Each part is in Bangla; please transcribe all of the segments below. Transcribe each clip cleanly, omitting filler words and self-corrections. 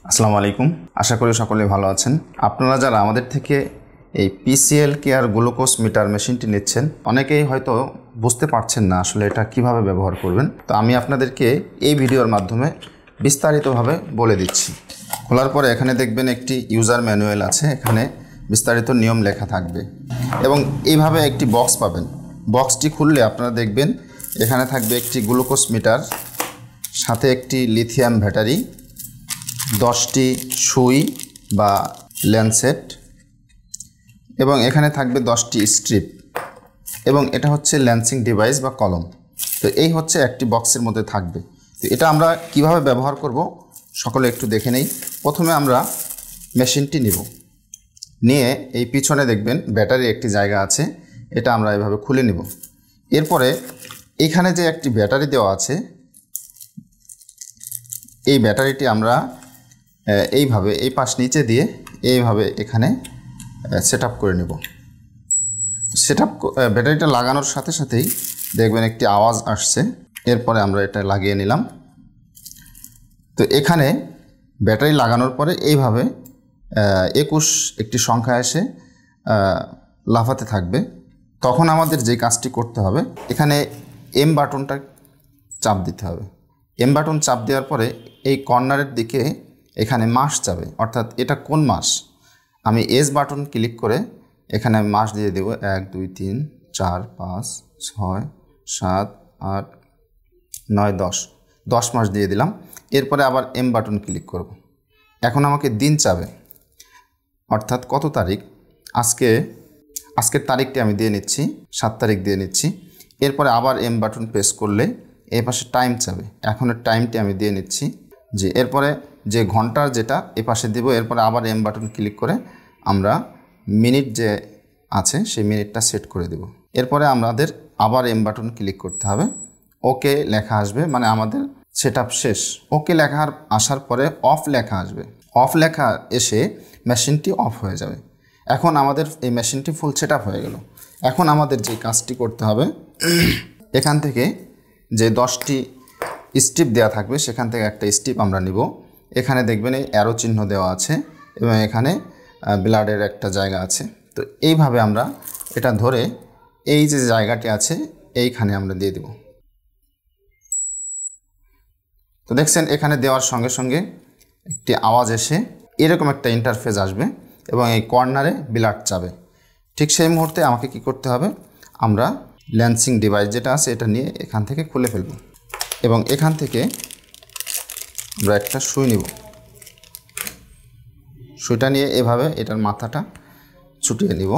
আসসালামু আলাইকুম। আশা করি সকলে ভালো আছেন। আপনারা যারা আমাদের থেকে এই পিসিএল কেয়ার গ্লুকোজ মিটার মেশিনটি নিচ্ছেন, অনেকেই হয়তো বুঝতে পারছেন না আসলে এটা কিভাবে ব্যবহার করবেন। তো আমি আপনাদেরকে এই ভিডিওর মাধ্যমে বিস্তারিতভাবে বলে দিচ্ছি। খোলার পরে এখানে দেখবেন একটি ইউজার ম্যানুয়াল আছে, এখানে বিস্তারিত নিয়ম লেখা থাকবে এবং এইভাবে একটি বক্স পাবেন। বক্সটি খুললে আপনারা দেখবেন এখানে থাকবে একটি গ্লুকোজ মিটার, সাথে একটি লিথিয়াম ব্যাটারি, 10টি সুই বা ল্যান্সেট এবং এখানে থাকবে 10টি স্ট্রিপ এবং এটা হচ্ছে ল্যান্সিং ডিভাইস বা কলম। তো এই হচ্ছে একটি বক্সের মধ্যে থাকবে। তো এটা আমরা কিভাবে ব্যবহার করব সকলে একটু দেখে নেই। প্রথমে আমরা মেশিনটি নিয়ে এই পিছনে দেখবেন ব্যাটারি একটি জায়গা আছে, এটা আমরা এভাবে খুলে নিব। এরপরে এখানে যে একটি ব্যাটারি দেওয়া আছে, এই ব্যাটারিটি আমরা এইভাবে এই পাশ নিচে দিয়ে এইভাবে এখানে সেট আপ করে নেব। ব্যাটারিটা লাগানোর সাথে সাথেই দেখবেন একটি আওয়াজ আসছে। এরপরে আমরা এটা লাগিয়ে নিলাম। তো এখানে ব্যাটারি লাগানোর পরে এইভাবে 21 একটি সংখ্যা এসে লাফাতে থাকবে। তখন আমাদের যে কাজটি করতে হবে, এখানে এম বাটনটা চাপ দিতে হবে। এম বাটন চাপ দেওয়ার পরে এই কর্নারের দিকে এখানে মাস যাবে, অর্থাৎ এটা কোন মাস। আমি এস বাটন ক্লিক করে এখানে আমি মাস দিয়ে দেব 1 2 3 4 5 6 7 8 9 10 মাস দিয়ে দিলাম। এরপরে আবার এম বাটন ক্লিক করব। এখন আমাকে দিন চাবে, অর্থাৎ কত তারিখ। আজকের তারিখটি আমি দিয়ে নিচ্ছি, 7 তারিখ দিয়ে নিচ্ছি। এরপরে আবার এম বাটন প্রেস করলে এই পাশে টাইম চাবে, এখনের টাইমটি আমি দিয়ে নিচ্ছি। এরপরে যে ঘন্টার যেটা এ পাশে দেব। এরপরে আবার এম বাটন ক্লিক করে আমরা মিনিট যে আছে সেই মিনিটটা সেট করে দেব। এরপরে আমাদের আবার এম বাটন ক্লিক করতে হবে। ওকে লেখা আসবে, মানে আমাদের সেটআপ শেষ। ওকে লেখা আসার পরে অফ লেখা আসবে। অফ লেখা এসে মেশিনটি অফ হয়ে যাবে। এখন আমাদের এই মেশিনটি ফুল সেটআপ হয়ে গেল। এখন আমাদের যে কাজটি করতে হবে, এখান থেকে যে 10টি স্ট্রিপ দেওয়া থাকবে সেখান থেকে একটা স্ট্রিপ আমরা নিব। এখানে দেখবেন এই অ্যারো চিহ্ন দেওয়া আছে এবং এখানে ব্লাডের একটা জায়গা আছে। তো এইভাবে আমরা এটা ধরে এই যে জায়গাটি আছে এইখানে আমরা দিয়ে দেব। তো দেখছেন এখানে দেওয়ার সঙ্গে সঙ্গে একটি আওয়াজ এসে এরকম একটা ইন্টারফেস আসবে এবং এই কর্নারে ব্লাড যাবে। ঠিক সেই মুহূর্তে আমাকে কি করতে হবে, আমরা ল্যান্সিং ডিভাইস যেটা আছে এটা নিয়ে এখান থেকে খুলে ফেলব এবং এখান থেকে আমরা একটা সুই নিব। সুইটা নিয়ে এভাবে এটার মাথাটা ছুটিয়ে নিব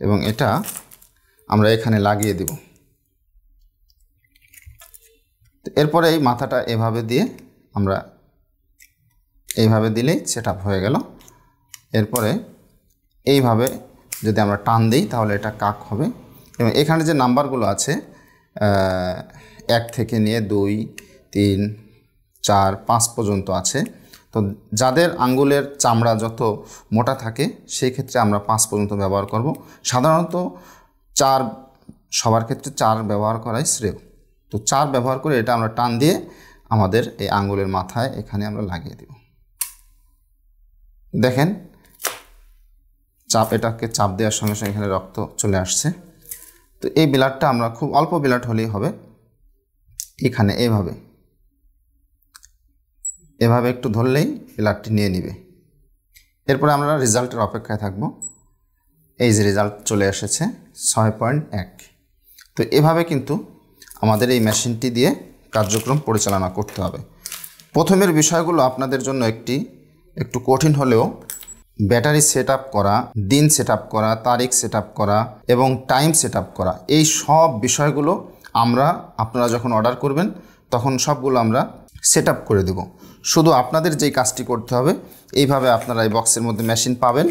এবং এটা আমরা এখানে লাগিয়ে দেব। এরপরে এই মাথাটা এভাবে দিয়ে আমরা এইভাবে দিলেই সেট আপ হয়ে গেল। এরপরে এইভাবে যদি আমরা টান দিই তাহলে এটা কাক হবে এবং এখানে যে নাম্বারগুলো আছে 1 থেকে নিয়ে 2 3 4 5 পর্যন্ত আছে। তো যাদের আঙ্গুলের চামড়া যত মোটা থাকে সেই ক্ষেত্রে আমরা 5 পর্যন্ত ব্যবহার করব। সাধারণত 4 সবার ক্ষেত্রে 4 ব্যবহার করাই শ্রেয়। তো 4 ব্যবহার করে এটা আমরা টান দিয়ে আমাদের এই আঙ্গুলের মাথায় এখানে আমরা লাগিয়ে দেব। দেখেন এটাকে চাপ দেওয়ার সঙ্গে সঙ্গে এখানে রক্ত চলে আসছে। তো এই ব্লাডটা আমরা খুব অল্প ব্লাড হলেই হবে। এখানে এভাবে একটু ধরলেই ব্লাডটি নিয়ে নিবে। এরপরে আমরা রেজাল্টের অপেক্ষায় থাকব। এই যে রেজাল্ট চলে এসেছে 6.1। তো এভাবে কিন্তু আমাদের এই মেশিনটি দিয়ে কার্যক্রম পরিচালনা করতে হবে। প্রথমের বিষয়গুলো আপনাদের জন্য একটু কঠিন হলেও ব্যাটারি সেট আপ করা, দিন সেট আপ করা, তারিখ সেট আপ করা এবং টাইম সেট আপ করা, এই সব বিষয়গুলো আপনারা যখন অর্ডার করবেন তখন সবগুলো আমরা সেট আপ করে দেব। শুধু আপনাদের যেই কাজটি করতে হবে, এইভাবে আপনারা এই বক্সের মধ্যে মেশিন পাবেন।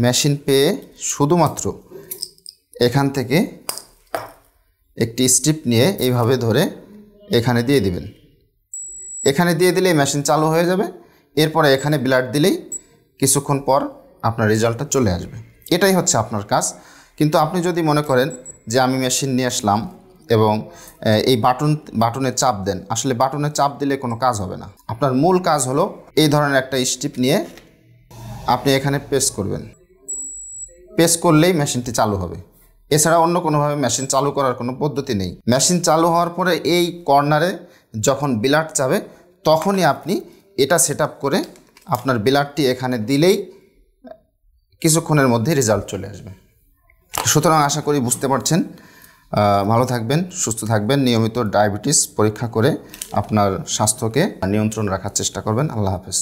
মেশিন পেয়ে শুধুমাত্র এখান থেকে একটি স্ট্রিপ নিয়ে এইভাবে ধরে এখানে দিয়ে দিবেন। এখানে দিয়ে দিলে মেশিন চালু হয়ে যাবে। এরপরে এখানে ব্লাড দিলেই কিছুক্ষণ পর আপনার রেজাল্টটা চলে আসবে। এটাই হচ্ছে আপনার কাজ। কিন্তু আপনি যদি মনে করেন যে আমি মেশিন নিয়ে আসলাম, এবং এই বাটনে চাপ দেন, আসলে বাটনে চাপ দিলে কোনো কাজ হবে না। আপনার মূল কাজ হলো এই ধরনের একটা স্টিপ নিয়ে আপনি এখানে প্রেস করবেন, প্রেস করলেই মেশিনটি চালু হবে। এছাড়া অন্য কোনোভাবে মেশিন চালু করার কোনো পদ্ধতি নেই। মেশিন চালু হওয়ার পরে এই কর্নারে যখন বিলাট যাবে তখনই আপনি এটা সেট করে আপনার বিলাটটি এখানে দিলেই কিছুক্ষণের মধ্যে রেজাল্ট চলে আসবে। সুতরাং আশা করি বুঝতে পারছেন। ভালো থাকবেন, সুস্থ থাকবেন, নিয়মিত ডায়াবেটিস পরীক্ষা করে আপনার স্বাস্থ্যকে নিয়ন্ত্রণ রাখার চেষ্টা করবেন। আল্লাহ হাফেজ।